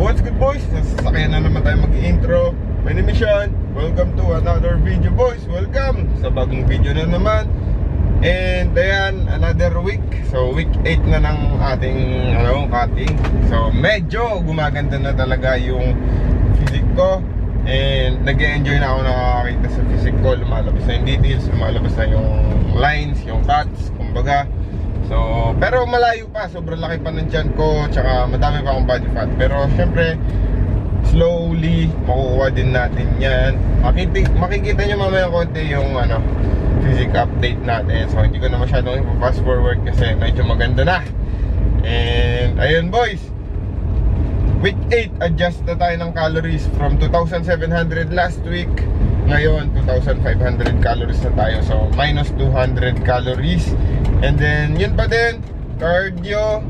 what's good boys? Sasakyan na naman tayo mag-intro. My name is Sean. Welcome to another video boys. Welcome sa bagong video na naman. And ayan, another week. So week 8 na ng ating cutting. So medyo gumaganda na talaga yung physique ko. And nag-enjoy na ako nakakakita sa physique ko. Lumalabas na yung details, lumalabas na yung lines, yung cuts, kumbaga. So, pero malayo pa, sobrang laki pa ng tiyan ko, tsaka madami pa akong body fat. Pero syempre, slowly makukuha din natin yan. Makikita nyo mamaya konti yung physique update natin. So hindi ko na masyadong ipa-fast forward kasi medyo maganda na. And ayun boys, week 8, adjust na tayo ng calories from 2,700 last week. Ngayon 2,500 calories na tayo. So minus 200 calories. And then yun pa din, cardio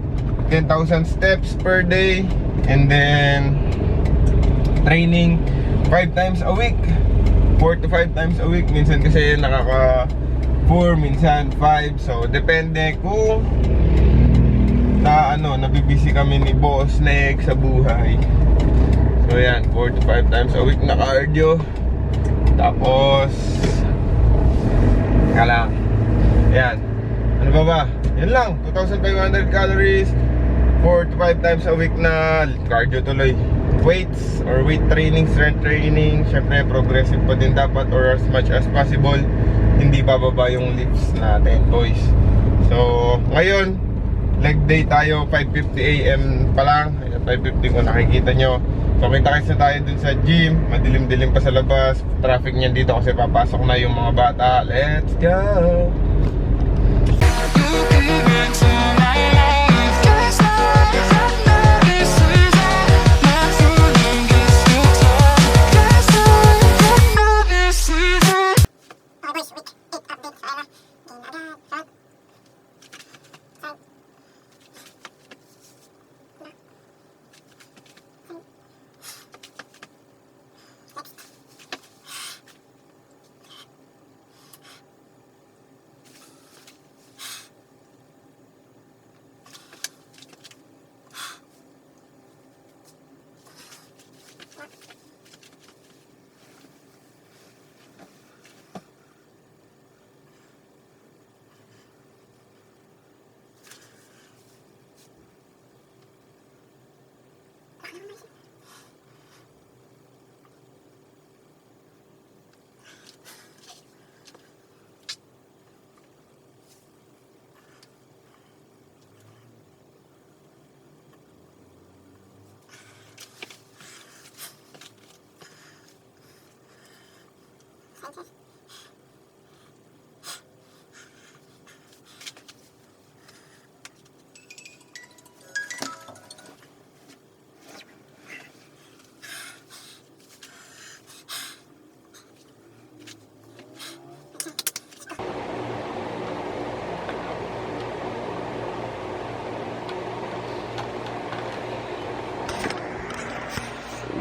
10,000 steps per day. And then training 5 times a week, 4 to 5 times a week. Minsan kasi nakaka 4, minsan 5. So depende kung nabibisi kami ni Boss Nick sa buhay. So yan, 4 to 5 times a week na cardio. Tapos yan, ano ba? Yan lang, 2,500 calories, 4 to 5 times a week na cardio tuloy. Weights or weight training, strength training, syempre progressive pa din dapat, or as much as possible hindi bababa yung lifts natin boys. So ngayon leg day tayo, 5:50 AM pa lang. 5:50 kung nakikita nyo. So kita-kits na tayo dun sa gym. Madilim-dilim pa sa labas. Traffic niyan dito kasi papasok na yung mga bata. Let's go!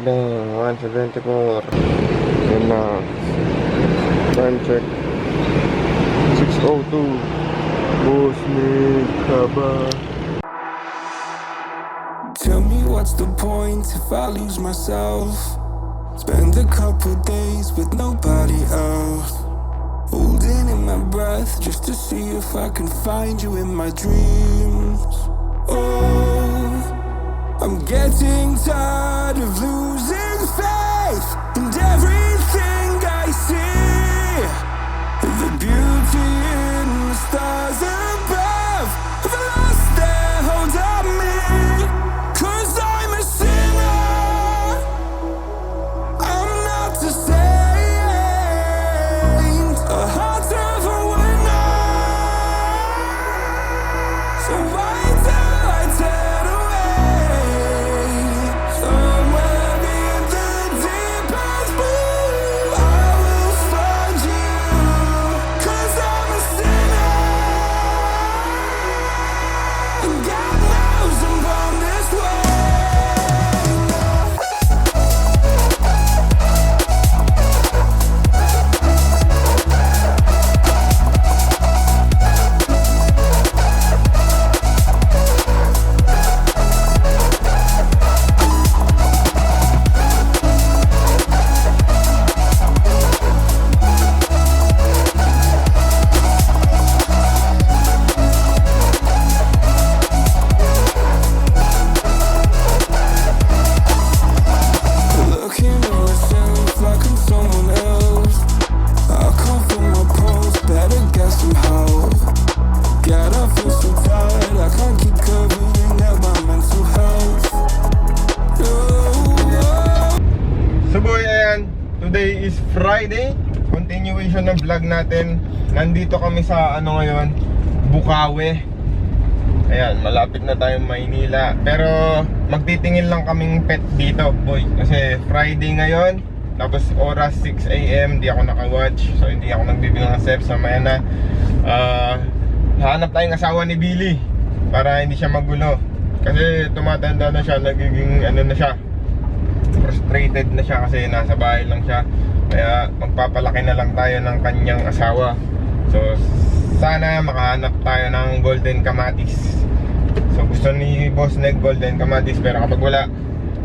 Dang, 174. Yun na. Time check 6:02. Boss Nick, haba. Tell me what's the point if I lose myself? Spend a couple days with nobody else, holding in my breath just to see if I can find you in my dreams. Oh, I'm getting tired of losing faith in everything I see. The beauty in the stars above, the lost their hold on me. 'Cause I'm a sinner, I'm not a saint, a heart of a winner. So why do I turn away? Somewhere in the deepest blue. today is Friday. Continuation ng vlog natin. Nandito kami sa ano ngayon, Bukawi. Ayan, malapit na tayong Maynila. Pero magtitingin lang kaming pet dito, boy. Kasi Friday ngayon, tapos oras 6 AM, di ako naka-watch. So hindi ako nagbibilang ng steps. So maya na hanap tayong asawa ni Billy para hindi siya magulo. Kasi tumatanda na siya, nagiging ano na siya, frustrated na siya kasi nasa bahay lang siya. Kaya magpapalaki na lang tayo ng kanyang asawa. So sana makahanap tayo ng golden kamatis. So gusto ni Boss Neg golden kamatis, pero kapag wala,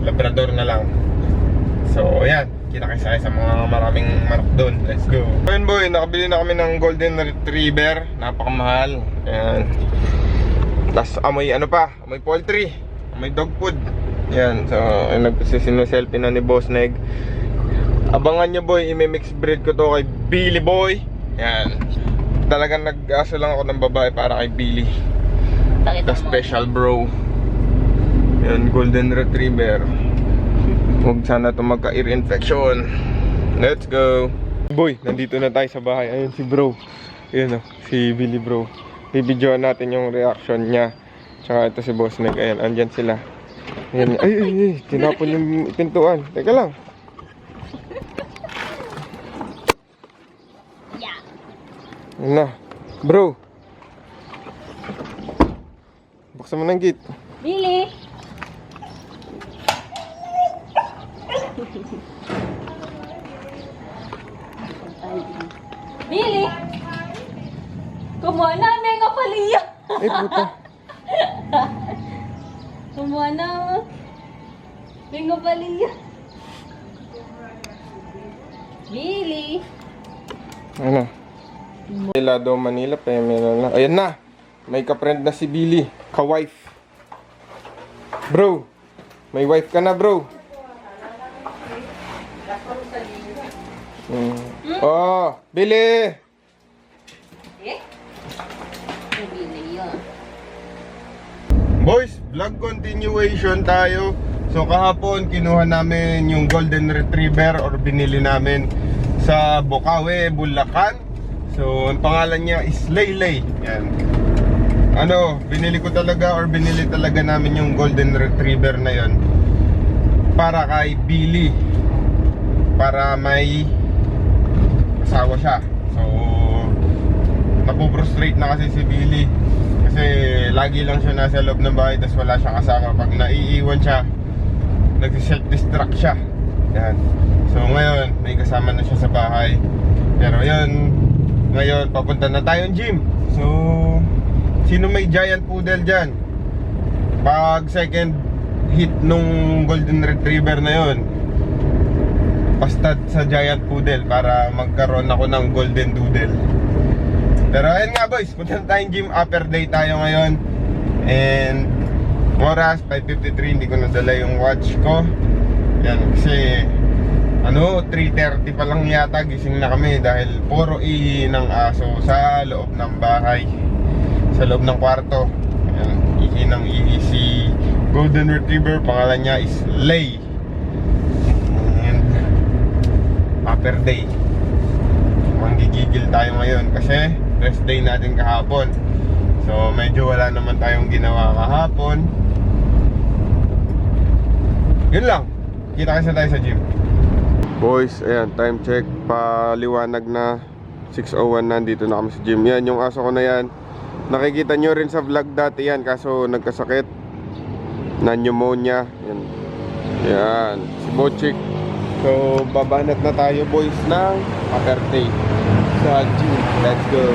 labrador na lang. So ayan, kita kayo sa mga maraming manok doon. Let's go. Ayun boy, nakabili na kami ng golden retriever. Napakamahal. Ayan. Tapos amoy ano pa, amoy poultry, amoy dog food. Ayan, so nagsiselfie na ni Boss Neg. Abangan nyo boy, i-mix breed ko to kay Billy boy. Ayan. Talagang nag-aso lang ako ng babae para kay Billy. The special bro. Ayan, golden retriever. Huwag sana ito magka-ear infection. Let's go. Boy, nandito na tayo sa bahay. Ayun si bro. Ayan o, si Billy bro. Bibidyoan natin yung reaction niya. Tsaka ito si Boss Neg. Ayan, andyan sila. Ayan. Ay, tinapon yung pintuan. Teka lang. Ayan na. Bro, buksan mo ng gate. Billy! Billy! Kumuha na, may kapaliya! Eh, puta. Kumuha na, may kapaliya! Billy! Ano? Lado Manila, Pemela na. Ayan na! May ka-friend na si Billy. Ka-wife. Bro! May wife ka na, bro. Oh, Billy! Eh? Billy yun. Boys, vlog continuation tayo. So kahapon kinuha namin yung golden retriever or binili namin sa Bukawi, Bulacan. So ang pangalan niya is Laylay. Yan. Ano, binili talaga namin yung golden retriever na yon para kay Billy. Para may asawa siya. So napuprostrate na kasi si Billy. Kasi lagi lang siya nasa loob ng bahay, tapos wala siyang kasama. Pag naiiwan siya, nag-self-destruct siya. Yan. So ngayon, may kasama na siya sa bahay. Pero yun, ngayon papunta na tayong gym. So sino may giant poodle dyan? Pag second hit nung golden retriever na yun, pastad sa giant poodle para magkaroon ako ng golden doodle. Pero ayun nga boys, punta na tayong gym. Upper day tayo ngayon. And oras 5:53, hindi ko nadala yung watch ko. Yan, kasi 3:30 pa lang yata gising na kami dahil puro ihi ng aso sa loob ng bahay, sa loob ng kwarto. Ayan, ihi ng ihi si golden retriever, pangalan niya is Lay. And upper day, manggigigil tayo ngayon kasi rest day natin kahapon. So medyo wala naman tayong ginawa kahapon. Yun lang, kita kasi tayo sa gym. Boys, ayan, time check, paliwanag na 6:01 na, dito na kami sa gym. Yan, yung aso ko na yan, nakikita nyo rin sa vlog dati yan, kaso nagkasakit na pneumonia. Yan, yan, si Bochik. So babanat na tayo boys ng upper day sa gym. Let's go.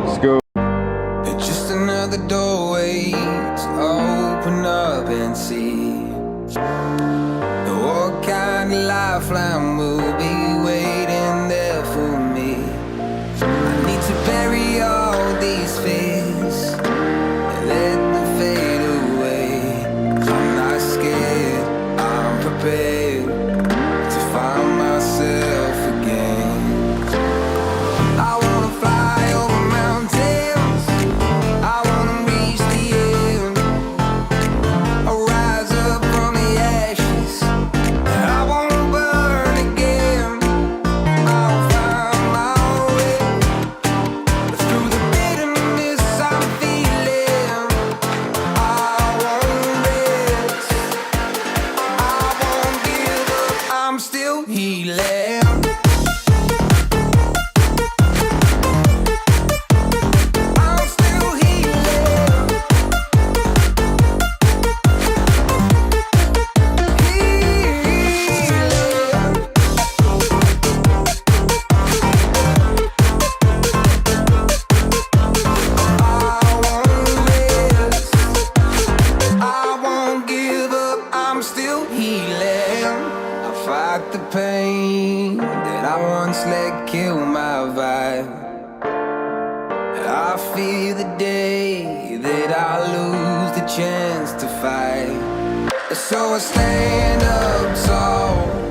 Let's go. It's just another doorway to open up and see what kind of lifeline will be waiting there for me. I need to bury all these fears and let them fade away. I'm not scared, I'm prepared to find myself again. I wanna fly over mountains, I wanna reach fight the pain that I once let kill my vibe. I fear the day that I lose the chance to fight. So I stand up tall